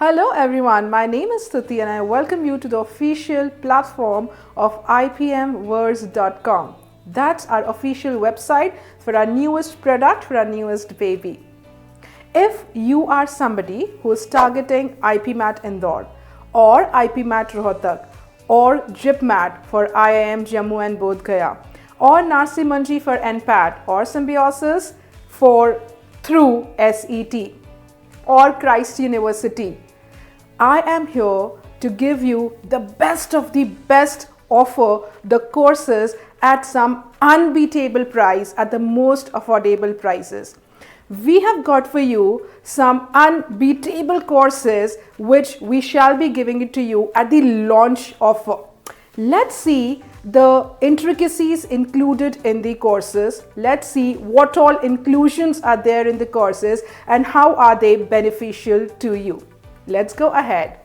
Hello everyone, my name is Stuti and I welcome you to the official platform of IPMverse.com. That's our official website for our newest product, for our newest baby. If you are somebody who is targeting IPMAT Indore or IPMAT Rohtak or IPMAT for IIM Jammu and Bodh Gaya or Narsi Manji for NPAT or Symbiosis for through SET or Christ University, I am here to give you the best of the best offer, the courses at some unbeatable price, at the most affordable prices. We have got for you some unbeatable courses which we shall be giving it to you at the launch offer. Let's see the intricacies included in the courses. Let's see what all inclusions are there in the courses and how are they beneficial to you. Let's go ahead.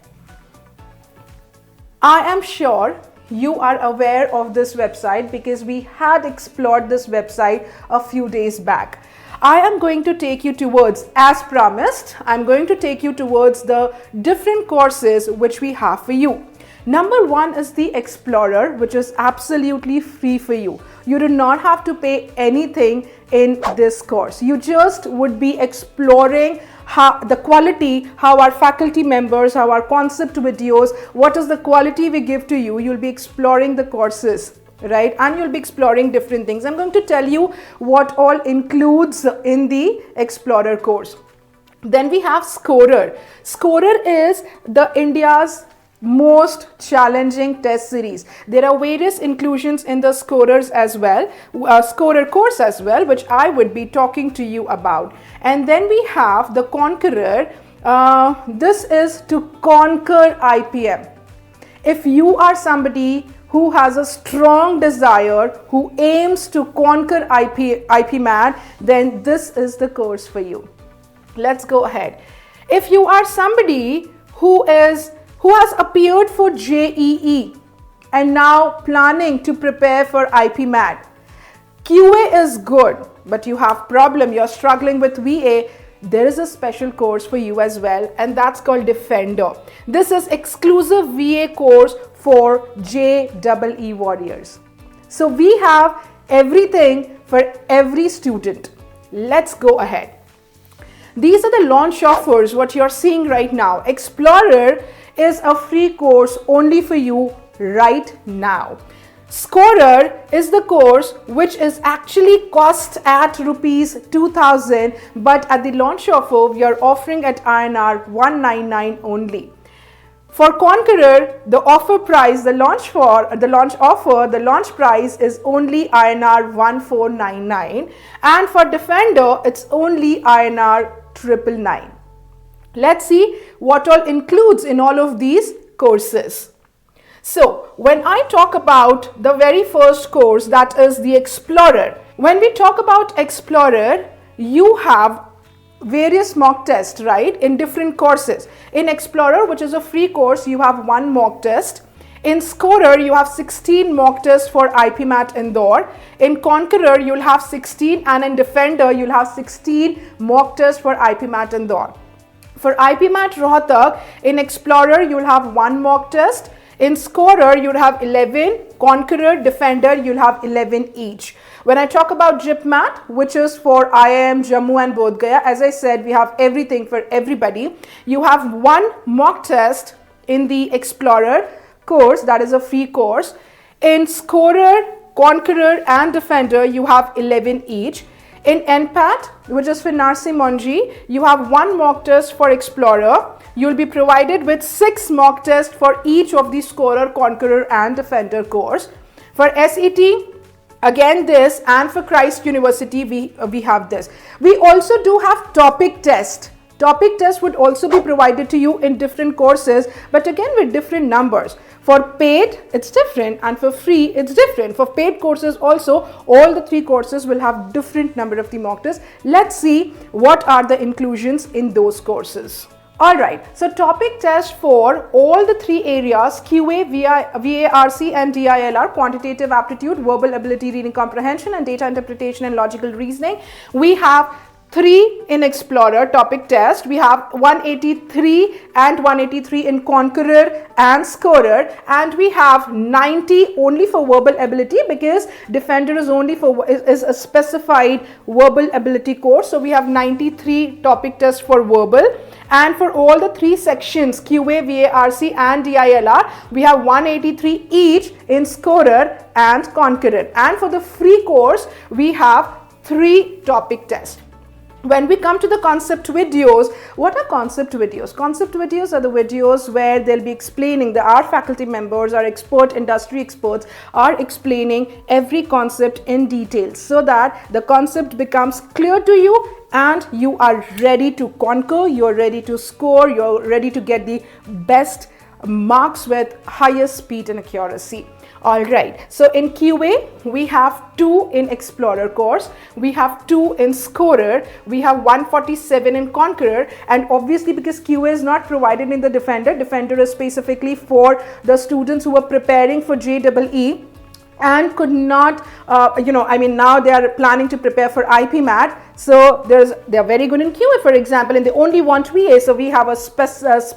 I am sure you are aware of this website because we had explored this website a few days back. I am going to take you towards, as promised, I'm going to take you towards the different courses which we have for you. Number one is the Explorer, which is absolutely free for you. You do not have to pay anything in this course. You just would be exploring how the quality, how our faculty members, how our concept videos, what is the quality we give to you. You'll be exploring the courses, right? And you'll be exploring different things. I'm going to tell you what all includes in the Explorer course. Then we have Scorer. Scorer is the India's most challenging test series. There are various inclusions in the Scorers as well, Scorer course as well, which I would be talking to you about. And then we have the Conqueror. This is to conquer IPM. If you are somebody who has a strong desire, who aims to conquer IPMAT, then this is the course for you. Let's go ahead. If you are somebody who has appeared for JEE and now planning to prepare for IPMAT, QA is good, but you have problem, you're struggling with VA, there is a special course for you as well, and that's called Defender. This is exclusive VA course for JEE warriors. So we have everything for every student. Let's go ahead. These are the launch offers, what you're seeing right now. Explorer is a free course only for you right now. Scorer is the course which is actually cost at rupees 2000, but at the launch offer we are offering at INR 199 only. For Conqueror, the offer price, the launch price is only INR 1499, and for Defender it's only INR 999. Let's see what all includes in all of these courses. So when I talk about the very first course, that is the Explorer. When we talk about Explorer, you have various mock tests, right, in different courses. In Explorer, which is a free course, you have one mock test. In Scorer, you have 16 mock tests for IPMAT Indore. In Conqueror, you'll have 16, and in Defender, you'll have 16 mock tests for IPMAT Indore. For IPMAT Rohtak, in Explorer, you'll have one mock test. In Scorer, you'll have 11. Conqueror, Defender, you'll have 11 each. When I talk about IPMAT, which is for IIM Jammu and Bodh Gaya, as I said, we have everything for everybody. You have one mock test in the Explorer course, that is a free course. In Scorer, Conqueror and Defender, you have 11 each. In NPAT, which is for Narsi Manji, you have one mock test for Explorer. You'll be provided with 6 mock tests for each of the Scorer, Conqueror and Defender course. For SET, again this, and for Christ University, we have this. We also do have topic test. Topic test would also be provided to you in different courses, but again with different numbers. For paid, it's different, and for free, it's different. For paid courses also, all the 3 courses will have different number of the mock tests. Let's see what are the inclusions in those courses. Alright, so topic test for all the 3 areas, QA, VARC and DILR, quantitative aptitude, verbal ability, reading comprehension and data interpretation and logical reasoning. We have 3 in Explorer topic test, we have 183 and 183 in Conqueror and Scorer, and we have 90 only for verbal ability, because Defender is only for is a specified verbal ability course. So we have 93 topic tests for verbal, and for all the 3 sections QA, VARC and DILR, we have 183 each in Scorer and Conqueror. And for the free course, we have 3 topic tests. When we come to the concept videos, what are concept videos? Concept videos are the videos where they'll be explaining, our faculty members, our industry experts are explaining every concept in detail, so that the concept becomes clear to you and you are ready to conquer, you're ready to score, you're ready to get the best marks with highest speed and accuracy. Alright, so in QA, we have 2 in Explorer course, we have 2 in Scorer, we have 147 in Conqueror, and obviously because QA is not provided in the Defender is specifically for the students who are preparing for JEE and could not, now they are planning to prepare for IPMAT. So they are very good in QA, for example, and they only want VA. So we have a specialized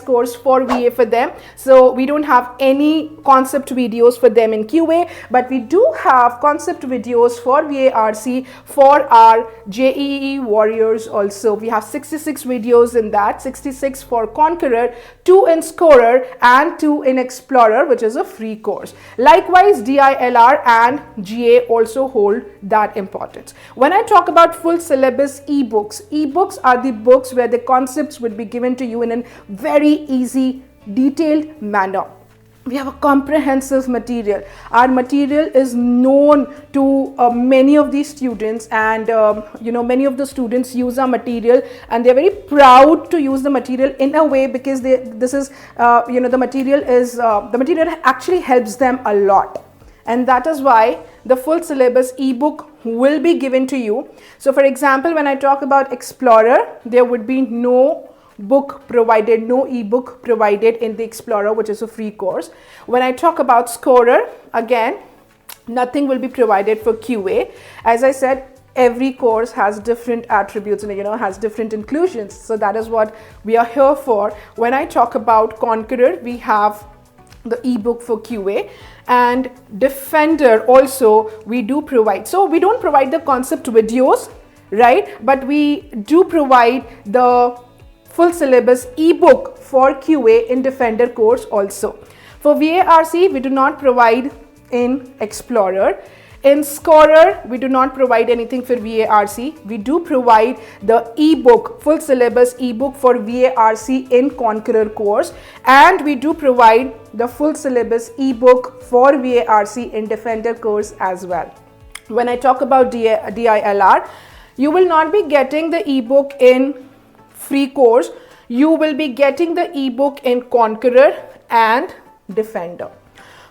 course for VA for them. So we don't have any concept videos for them in QA, but we do have concept videos for VARC for our JEE warriors also. We have 66 videos in that, 66 for Conqueror, 2 in Scorer and 2 in Explorer, which is a free course. Likewise, DILR and GA also hold that importance. When I talk about full syllabus ebooks are the books where the concepts would be given to you in a very easy, detailed manner. We have a comprehensive material. Our material is known to many of these students, and many of the students use our material, and they're very proud to use the material in a way, because the material actually helps them a lot. And that is why the full syllabus ebook will be given to you. So for example, when I talk about Explorer, there would be no book provided, no ebook provided in the Explorer, which is a free course. When I talk about Scorer, again, nothing will be provided for QA. As I said, every course has different attributes and has different inclusions. So that is what we are here for. When I talk about Conqueror, we have the ebook for QA, and Defender also we do provide. So we don't provide the concept videos, right? But we do provide the full syllabus ebook for QA in Defender course also. For VARC, we do not provide in Explorer. In Scorer, we do not provide anything for VARC. We do provide the ebook, full syllabus ebook for VARC in Conqueror course, and we do provide the full syllabus ebook for VARC in Defender course as well. When I talk about DILR, you will not be getting the ebook in free course. You will be getting the ebook in Conqueror and Defender.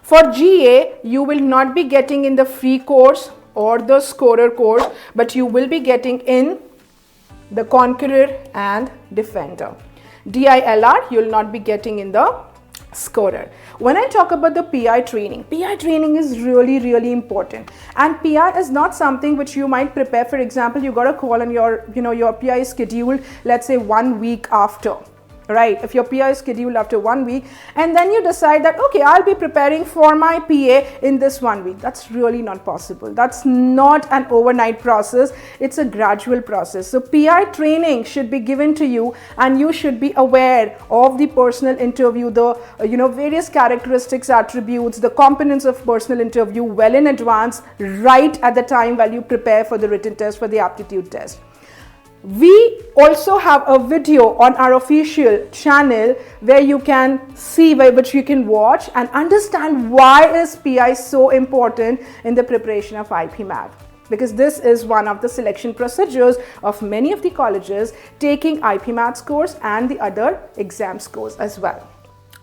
For GA, you will not be getting in the free course or the Scorer course, but you will be getting in the Conqueror and Defender. DILR, you will not be getting in the Scorer. When I talk about the PI training is really, really important. And PI is not something which you might prepare. For example, you got a call on your PI is scheduled, let's say 1 week after. Right, if your PI is scheduled after 1 week, and then you decide that, okay, I'll be preparing for my PA in this 1 week. That's really not possible. That's not an overnight process. It's a gradual process. So PI training should be given to you, and you should be aware of the personal interview, the various characteristics, attributes, the components of personal interview well in advance, right at the time while you prepare for the written test, for the aptitude test. We also have a video on our official channel where you can see, which you can watch and understand why is PI so important in the preparation of IPMAT. Because this is one of the selection procedures of many of the colleges taking IPMAT scores and the other exam scores as well.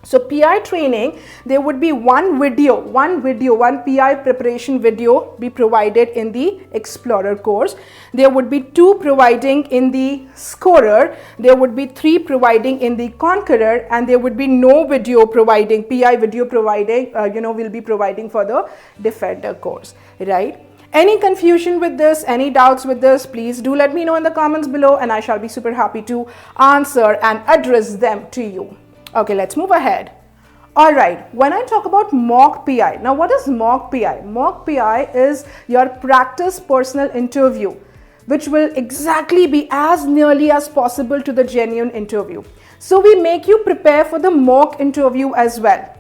So PI training, there would be one PI preparation video be provided in the Explorer course. There would be 2 providing in the Scorer. There would be 3 providing in the Conqueror, and there would be no video providing, PI video providing, will be providing for the Defender course, right? Any confusion with this, any doubts with this, please do let me know in the comments below, and I shall be super happy to answer and address them to you. Okay, let's move ahead. All right, when I talk about mock PI, now what is mock PI? Mock PI is your practice personal interview, which will exactly be as nearly as possible to the genuine interview. So we make you prepare for the mock interview as well,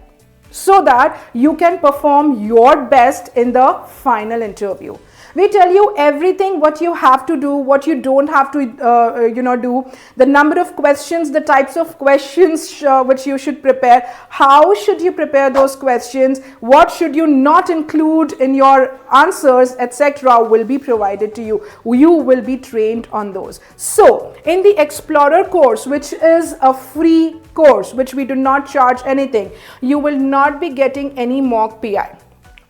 so that you can perform your best in the final interview. We tell you everything, what you have to do, what you don't have to do, the number of questions, the types of questions which you should prepare, how should you prepare those questions, what should you not include in your answers, etc. will be provided to you. You will be trained on those. So in the Explorer course, which is a free course, which we do not charge anything, you will not be getting any mock PI.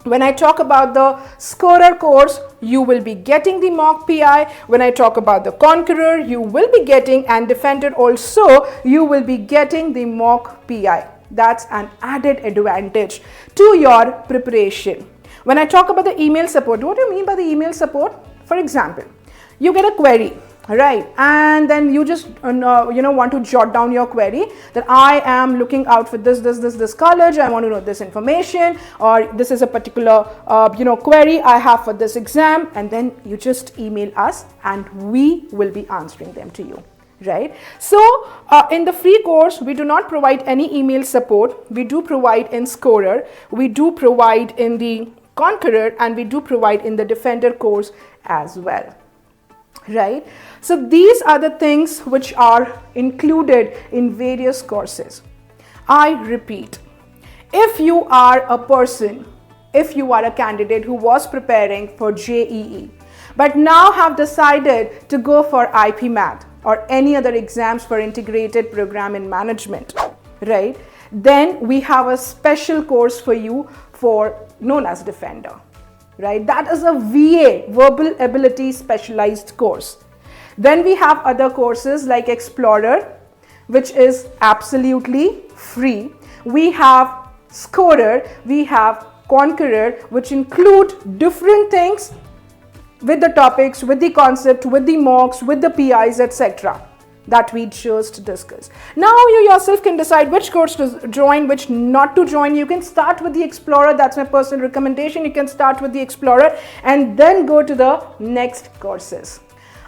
When I talk about the Scorer course, you will be getting the mock PI. When I talk about the Conqueror, you will be getting, and Defender also, you will be getting the mock PI. That's an added advantage to your preparation. When I talk about the email support, what do you mean by the email support? For example, you get a query, right, and then you just want to jot down your query that I am looking out for this college, I want to know this information, or this is a particular query I have for this exam, and then you just email us and we will be answering them to you, right? So in the free course, we do not provide any email support. We do provide in Scorer, we do provide in the Conqueror, and we do provide in the Defender course as well. Right? So these are the things which are included in various courses. I repeat, if you are a person, if you are a candidate who was preparing for JEE, but now have decided to go for IPMAT or any other exams for integrated program in management, right? Then we have a special course for you known as Defender. Right? That is a VA, Verbal Ability Specialized course. Then we have other courses like Explorer, which is absolutely free. We have Scorer, we have Conqueror, which include different things with the topics, with the concept, with the mocks, with the PIs, etc. that we chose to discuss. Now you yourself can decide which course to join, which not to join. You can start with the Explorer. That's my personal recommendation. You can start with the Explorer and then go to the next courses.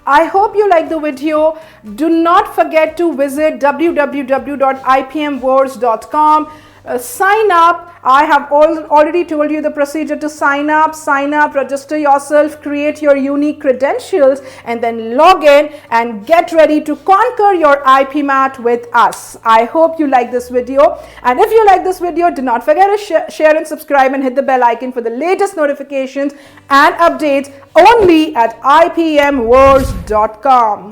I hope you like the video. Do not forget to visit www.ipmverse.com. Sign up. I have already told you the procedure to sign up, register yourself, create your unique credentials, and then log in and get ready to conquer your IPMAT with us. I hope you like this video, and if you like this video, do not forget to share and subscribe and hit the bell icon for the latest notifications and updates only at IPMverse.com.